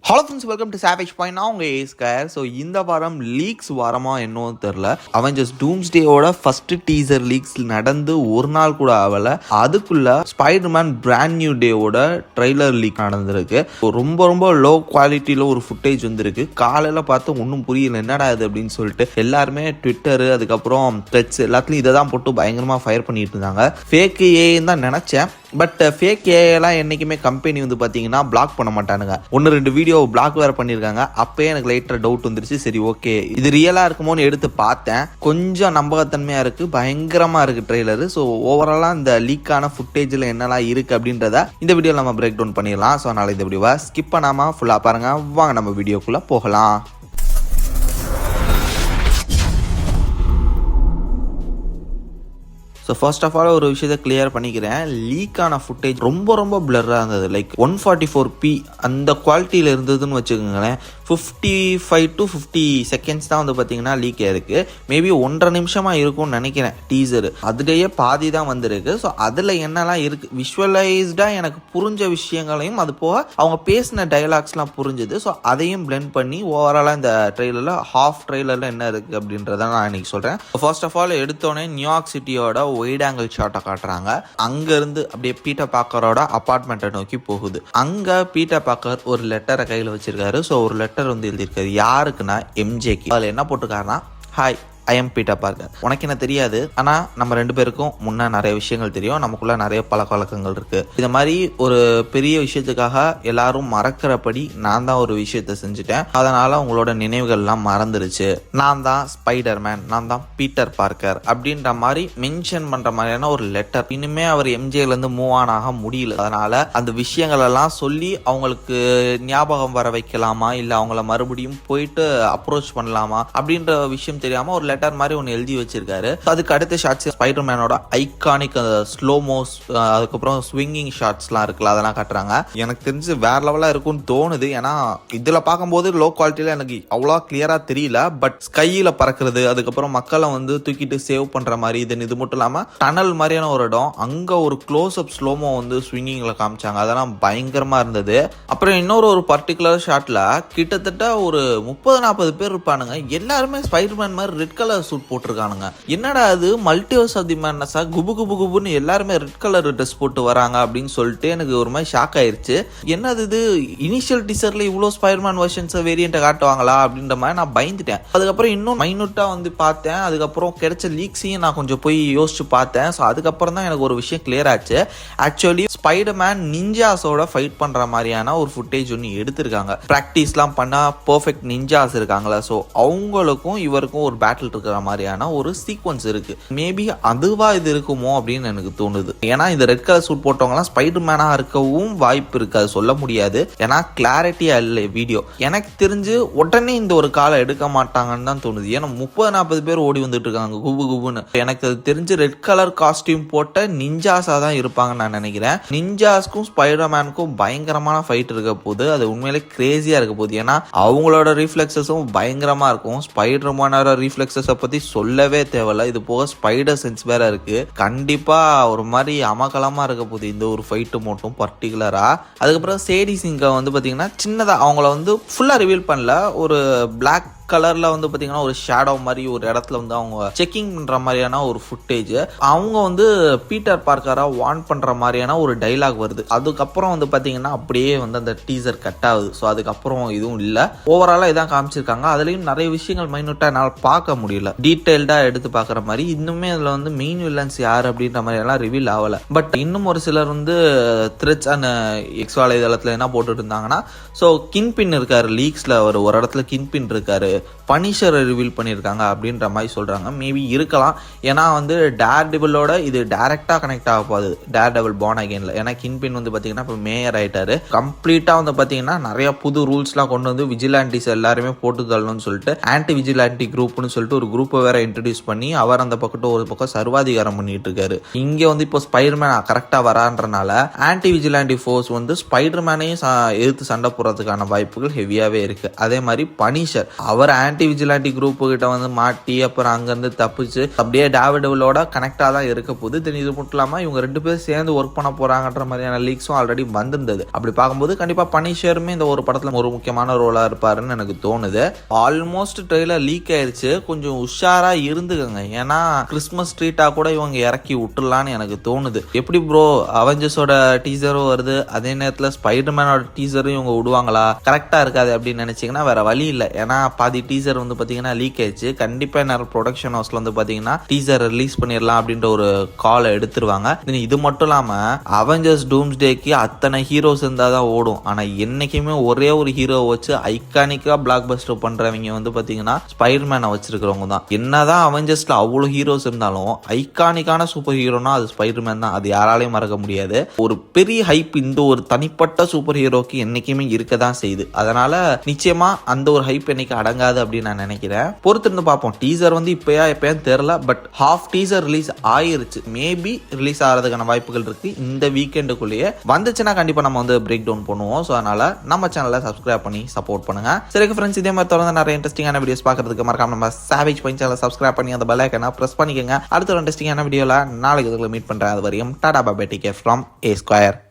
Hello friends, welcome to savage point. நான் உங்கள் ஏஸ்கர். So இந்த வாரம் லீக்ஸ் வாரமா என்னவோ தெரில, அவெஞ்சர்ஸ் டூம்ஸ்டேயோட ஃபர்ஸ்ட் டீசர் லீக்ஸ் நடந்து ஒரு நாள் கூட ஆகலை. அதுக்குள்ள ஸ்பைடர்மேன் பிராண்ட் நியூ டேவோட ட்ரெய்லர் லீக் நடந்திருக்கு. ரொம்ப ரொம்ப லோ குவாலிட்டியில் ஒரு ஃபுட்டேஜ் வந்துருக்கு. காலையில் பார்த்து ஒன்றும் புரியல, என்னடா இது அப்படின்னு சொல்லிட்டு எல்லாருமே ட்விட்டரு அதுக்கப்புறம் த்ரெட்ஸ் எல்லாத்துலையும் இதை தான் போட்டு பயங்கரமாக ஃபயர் பண்ணிட்டு இருந்தாங்க. ஃபேக் ஏன்னு தான் நினச்சேன். பட் ஃபேக் ஏஐலாம் என்றைக்குமே கம்பெனி வந்து பார்த்தீங்கன்னா பிளாக் பண்ண மாட்டானுங்க. 1-2 வீடியோ பிளாக் வேறு பண்ணியிருக்காங்க. அப்போயே எனக்கு லைட்டாக டவுட் வந்துருச்சு. சரி, ஓகே, இது ரியலாக இருக்குமோன்னு எடுத்து பார்த்தேன். கொஞ்சம் நம்பகத்தன்மையாக இருக்குது, பயங்கரமாக இருக்குது ட்ரெய்லரு. ஸோ ஓவராலாக இந்த லீக்கான ஃபுட்டேஜில் என்னெல்லாம் இருக்குது அப்படின்றத இந்த வீடியோவில் நம்ம பிரேக் டவுன் பண்ணிடலாம். ஸோ அதனால் இந்த வீடியோவை ஸ்கிப் பண்ணாமல் ஃபுல்லாக பாருங்கள். வாங்க நம்ம வீடியோக்குள்ளே போகலாம். ஸோ ஃபர்ஸ்ட் ஆஃப் ஆல் ஒரு விஷயத்தை கிளியர் பண்ணிக்கிறேன். லீக்கான ஃபுட்டேஜ் ரொம்ப ரொம்ப பிளராக இருந்தது. லைக் 144p அந்த குவாலிட்டியில் இருந்ததுன்னு வச்சுக்கோங்களேன். 55 to 50 செகண்ட்ஸ் தான் வந்து பார்த்தீங்கன்னா லீக் ஆயிருக்கு. மேபி 1.5 நிமிஷமாக இருக்கும்னு நினைக்கிறேன் டீசரு. அதுலேயே பாதி தான் வந்திருக்கு. ஸோ அதில் என்னெல்லாம் இருக்குது, விஷுவலைஸ்டாக எனக்கு புரிஞ்ச விஷயங்களையும் அது போக அவங்க பேசின டைலாக்ஸ்லாம் புரிஞ்சுது. ஸோ அதையும் பிளெண்ட் பண்ணி ஓவராலாக இந்த ட்ரெய்லரில் ஹாஃப் ட்ரெய்லரில் என்ன இருக்குது அப்படின்றத நான் இன்னைக்கு சொல்கிறேன். ஃபர்ஸ்ட் ஆஃப் ஆல் எடுத்தோடனே நியூயார்க் சிட்டியோட ஒயிட் ஆங்கிள் ஷாட்டை காட்டுறாங்க. அங்கேருந்து அப்படியே பீட்டர் பார்க்கரோட அப்பார்ட்மெண்ட்டை நோக்கி போகுது. அங்கே பீட்டர் பார்க்கர் ஒரு லெட்டரை கையில் வச்சிருக்காரு. ஸோ ஒரு லெட்டர் வந்து எழுதியிருக்காரு. யாருக்குன்னா எம்ஜேக்கு. அதில் என்ன போட்டிருக்காருன்னா, hi, I am Peter Parker. உனக்கு என்ன தெரியாது, ஆனால் நம்ம 2 பேருக்கும் முன்னே நிறைய விஷயங்கள் தெரியும். நமக்குள்ள நிறைய பழக்க வழக்கங்கள் இருக்கு. இந்த மாதிரி ஒரு பெரிய விஷயத்துக்காக எல்லாரும் மறக்கிறபடி நான் தான் ஒரு விஷயத்த செஞ்சுட்டேன். அதனால உங்களோட நினைவுகள்லாம் மறந்துருச்சு. நான் தான் ஸ்பைடர்மேன், நான் தான் பீட்டர் பார்க்கர் அப்படின்ற மாதிரி மென்ஷன் பண்ற மாதிரியான ஒரு லெட்டர். இனிமே அவர் எம்ஜேலேருந்து மூவ் ஆன் ஆக முடியல. அதனால அந்த விஷயங்கள் எல்லாம் சொல்லி அவங்களுக்கு ஞாபகம் வர வைக்கலாமா, இல்லை அவங்கள மறுபடியும் போயிட்டு அப்ரோச் பண்ணலாமா அப்படின்ற விஷயம் தெரியாம ஒரு லெட்டர் மாதிரி ஒன்று எழுதி வச்சிருக்காரு. அதுக்கு அடுத்த ஷாட்ஸ் ஸ்பைடர்மேனோட ஐகானிக் ஸ்லோமோஸ் அதுக்கப்புறம் ஸ்விங்கிங் ஷாட்ஸ்லாம் இருக்குல்ல, அதெல்லாம் காட்டுறாங்க. எனக்கு தெரிஞ்சு வேற லெவலாக இருக்கும்னு தோணுது. ஏன்னா இதில் பார்க்கும்போது லோ குவாலிட்டியில் எனக்கு அவ்வளோ கிளியராக தெரியல. பட் ஸ்கையில் பறக்கிறது, அதுக்கப்புறம் மக்களை வந்து தூக்கிட்டு சேவ் பண்ணுற மாதிரி, இது மட்டும் இல்லாமல் டனல் மாதிரியான ஒரு இடம், அங்கே ஒரு க்ளோஸ் அப் ஸ்லோமோ வந்து ஸ்விங்கிங்கில் காமிச்சாங்க. அதெல்லாம் பயங்கரமாக இருந்தது. அப்புறம் இன்னொரு பர்டிகுலர் ஷாட்டில் கிட்டத்தட்ட ஒரு 30-40 பேர் இருப்பானுங்க. எல்லாருமே ஸ்பைடர்மேன் மாதிரி ரெட் கலர் சூட் போட்டிருக்கானுங்க. என்னடா அது, மல்டிவர்ஸ் ஆஃப் தி மேட்னஸா, குபு குபு குபுன்னு எல்லாருமே ரெட் கலர் ட்ரெஸ் போட்டு வராங்க அப்படின்னு சொல்லிட்டு எனக்கு ஒரு மாதிரி ஷாக் ஆயிருச்சு. என்னது இது, இனிஷியல் டீசர்ல இவ்வளோ ஸ்பைடர்மேன் வெர்ஷன்ஸ் வேரியண்ட்டை காட்டுவாங்களா அப்படின்ற மாதிரி நான் பயந்துட்டேன். அதுக்கப்புறம் இன்னும் மைனூட்டா வந்து பார்த்தேன். அதுக்கப்புறம் கிடைச்ச லீக்ஸையும் நான் கொஞ்சம் போய் யோசிச்சு பார்த்தேன். ஸோ அதுக்கப்புறம் தான் எனக்கு ஒரு விஷயம் கிளியர் ஆச்சு. ஆக்சுவலி ஸ்பைடர்மேன் நிஞ்சாஸோட ஃபைட் பண்ற மாதிரியான ஒரு ஃபுட்டேஜ் ஒன்று எடுத்திருக்காங்க. ப்ராக்டிஸ்லாம் பண்ணா பர்ஃபெக்ட் நிஞ்சாஸ் இருக்காங்களா, ஸோ அவங்களுக்கும் இவருக்கும் ஒரு பேட்டில் இருக்கிற மாதிரியான ஒரு சீக்வன்ஸ் இருக்கு. மேபி அதுவா இது இருக்குமோ அப்படின்னு எனக்கு தோணுது. ஏன்னா இந்த ரெட் கலர் சூட் போட்டவங்கலாம் ஸ்பைடர்மேனா இருக்கவும் வாய்ப்பு இருக்கு, அது சொல்ல முடியாது. ஏன்னா கிளாரிட்டியா இல்லை வீடியோ. எனக்கு தெரிஞ்சு உடனே இந்த ஒரு காலை எடுக்க மாட்டாங்கன்னு தான் தோணுது. ஏன்னா 30-40 பேர் ஓடி வந்துட்டு இருக்காங்க குபு குபுன்னு. எனக்கு அது தெரிஞ்சு ரெட் கலர் காஸ்டியூம் போட்ட நிஞ்சாஸா தான் இருப்பாங்கன்னு நான் நினைக்கிறேன். நிஞ்சாஸ்க்கும் ஸ்பைடர்மேனுக்கும் பயங்கரமான ஃபைட் இருக்க போது. அது உண்மையிலே கிரேசியா இருக்க போகுது. ஏன்னா அவங்களோட ரிஃப்ளெக்ஸஸும் பயங்கரமா இருக்கும். ஸ்பைடர்மேனோட ரிஃப்ளெக்ஸஸ் பத்தி சொல்லவே தேவையில்ல. இது போக ஸ்பைடர் சென்ஸ் வேற இருக்கு. கண்டிப்பா ஒரு மாதிரி அமகலமா இருக்க போகுது இந்த ஒரு ஃபைட்டு மட்டும் பர்டிகுலரா. அதுக்கப்புறம் சேடி சிங்கை வந்து பாத்தீங்கன்னா சின்னதா அவங்கள வந்து ஃபுல்லா ரிவீல் பண்ணல. ஒரு பிளாக் கலர்ல வந்து பாத்தீங்கன்னா ஒரு ஷேடோ மாதிரி ஒரு இடத்துல வந்து அவங்க செக்கிங் பண்ற மாதிரியான ஒரு ஃபுட்டேஜ். அவங்க வந்து பீட்டர் பார்க்கரா வார்ன் பண்ற மாதிரியான ஒரு டைலாக் வருது. அதுக்கப்புறம் வந்து பாத்தீங்கன்னா அப்படியே வந்து அந்த டீசர் கட் ஆகுது. ஸோ அதுக்கப்புறம் இதுவும் இல்லை. ஓவராலா இதான் காமிச்சிருக்காங்க. அதுலயும் நிறைய விஷயங்கள் மைனூட்டா என்னால் பார்க்க முடியல. டீடைல்டா எடுத்து பார்க்குற மாதிரி. இன்னுமே அதுல வந்து மெயின் வில்லன்ஸ் யார் அப்படின்ற மாதிரி எல்லாம் ரிவீல் ஆகல. பட் இன்னும் ஒரு சிலர் வந்து த்ரெட்ஸ் அண்ட் எக்ஸ் வலைதளத்துல என்ன போட்டுட்டு இருந்தாங்கன்னா, ஸோ கின்பின் இருக்காரு லீக்ஸ்ல, ஒரு இடத்துல கின்பின் இருக்காரு, பனிஷரை ரிவீல் பண்ணியிருக்காங்க அப்படின்ற மாதிரி சொல்கிறாங்க. மேபி இருக்கலாம். ஏன்னா வந்து டேர் டெவிலோட இது டைரெக்டாக கனெக்ட் ஆக போகுது டேர் டெவில் பார்ன் அகைன்ல. ஏன்னா கின்பின் வந்து பார்த்தீங்கன்னா இப்போ மேயர் ஆகிட்டாரு. கம்ப்ளீட்டாக வந்து பார்த்தீங்கன்னா நிறைய புது ரூல்ஸ்லாம் கொண்டு வந்து விஜிலாண்டிஸ் எல்லாருமே போட்டு தள்ளணும்னு சொல்லிட்டு ஆன்டி விஜிலாண்டி குரூப்னு சொல்லிட்டு ஒரு குரூப்பை வேற இன்ட்ரடியூஸ் பண்ணி அவர் அந்த பக்கத்து ஒரு பக்கம் சர்வாதிகாரம் பண்ணிட்டு இருக்காரு. இங்கே வந்து இப்போ ஸ்பைடர்மேன் கரெக்டாக வரான்றனால ஆன்டி விஜிலாண்டி ஃபோர்ஸ் வந்து ஸ்பைடர்மேனையும் எதிர்த்து சண்டை போடுறதுக்கான வாய்ப்புகள் ஹெவியாகவே இருக்கு. அதே மாதிரி பனிஷர் அவர் அவர் ஆன்டி விஜிலாண்டி குரூப் கிட்ட வந்து மாட்டி அப்புறம் அங்கேருந்து தப்பிச்சு அப்படியே டேவிடபிளோட கனெக்டாக தான் இருக்க போகுது. தென் இது மட்டும் இல்லாமல் இவங்க 2 பேரும் சேர்ந்து ஒர்க் பண்ண போறாங்கன்ற மாதிரியான லீக்ஸும் ஆல்ரெடி வந்திருந்தது. அப்படி பார்க்கும்போது கண்டிப்பாக பனிஷருமே இந்த ஒரு படத்தில் ஒரு முக்கியமான ரோலாக இருப்பாருன்னு எனக்கு தோணுது. ஆல்மோஸ்ட் ட்ரெய்லர் லீக் ஆயிடுச்சு, கொஞ்சம் உஷாரா இருந்துக்கங்க. ஏன்னா கிறிஸ்மஸ் ட்ரீட்டா கூட இவங்க இறக்கி விட்டுலான்னு எனக்கு தோணுது. எப்படி ப்ரோ அவெஞ்சர்ஸோட டீசரும் வருது, அதே நேரத்தில் ஸ்பைடர்மேனோட டீசரும் இவங்க விடுவாங்களா? கரெக்டா இருக்காது அப்படின்னு நினைச்சீங்கன்னா வேற வழி இல்லை. ஏன்னா பாதி டீசர் வந்து பாத்தீங்கன்னா லீக் ஆயிடுச்சு. கண்டிப்பா என்ன ப்ரொடக்ஷன் ஹவுஸ்ல வந்து பாத்தீங்கன்னா டீசர் ரிலீஸ் பண்ணிடலாம் அப்படின்ற ஒரு காலை எடுத்துருவாங்க. இது மட்டும் இல்லாம அவெஞ்சர்ஸ் டூம்ஸ்டேக்கு அத்தனை ஹீரோஸ் இருந்தா தான் ஓடும். ஆனா என்னைக்குமே ஒரே ஒரு ஹீரோ வச்சு ஐகானிக்கா பிளாக் பஸ்டர் பண்றவங்க வந்து பாத்தீங்கன்னா ஸ்பைடர்மேனை வச்சிருக்கிறவங்க தான். என்னதான் அவெஞ்சர்ஸ்ல அவ்வளவு ஹீரோஸ் இருந்தாலும் ஐகானிக்கான சூப்பர் ஹீரோனா அது ஸ்பைடர்மேன் தான். அது யாராலையும் மறக்க முடியாது. ஒரு பெரிய ஹைப் இந்த ஒரு தனிப்பட்ட சூப்பர் ஹீரோக்கு என்னைக்குமே இருக்க தான் செய்யுது. அதனால நிச்சயமா அந்த ஒரு ஹைப் என்னைக்கு அடங்காது அப்படின்னு நான் நினைக்கிறேன். பொறுத்திருந்து பார்ப்போம். டீசர் வந்து எப்பயான்னு தெரியல, பட் ஹாஃப் டீசர் ரிலீஸ் ஆயிருச்சு. மேபி ரிலீஸ் ஆகிறதுக்கான வாய்ப்புகள் இருக்கு. இந்த வீக்கெண்டுக்குள்ளேயே வந்துச்சுன்னா கண்டிப்பா நம்ம வந்து பிரேக் டவுன் பண்ணுவோம். ஸோ அதனால நம்ம சேனலை சப்ஸ்கிரைப் பண்ணி சப்போர்ட் பண்ணுங்க. சரி ஃப்ரெண்ட்ஸ், இதே மாதிரி தொடர்ந்து நிறைய இன்ட்ரெஸ்டிங்கான வீடியோஸ் பார்க்கறதுக்கு மறக்காம நம்ம சாவேஜ் பாயிண்ட் சேனலை சப்ஸ்கிரைப் பண்ணி அந்த பெல் ஐகானை பிரஸ் பண்ணிக்கங்க. அடுத்த ஒரு இன்ட்ரெஸ்டிங்கான வீடியோல நாளைக்கு மீட் பண்றேன். அது வரையும் tata bye bye, take care from A Square.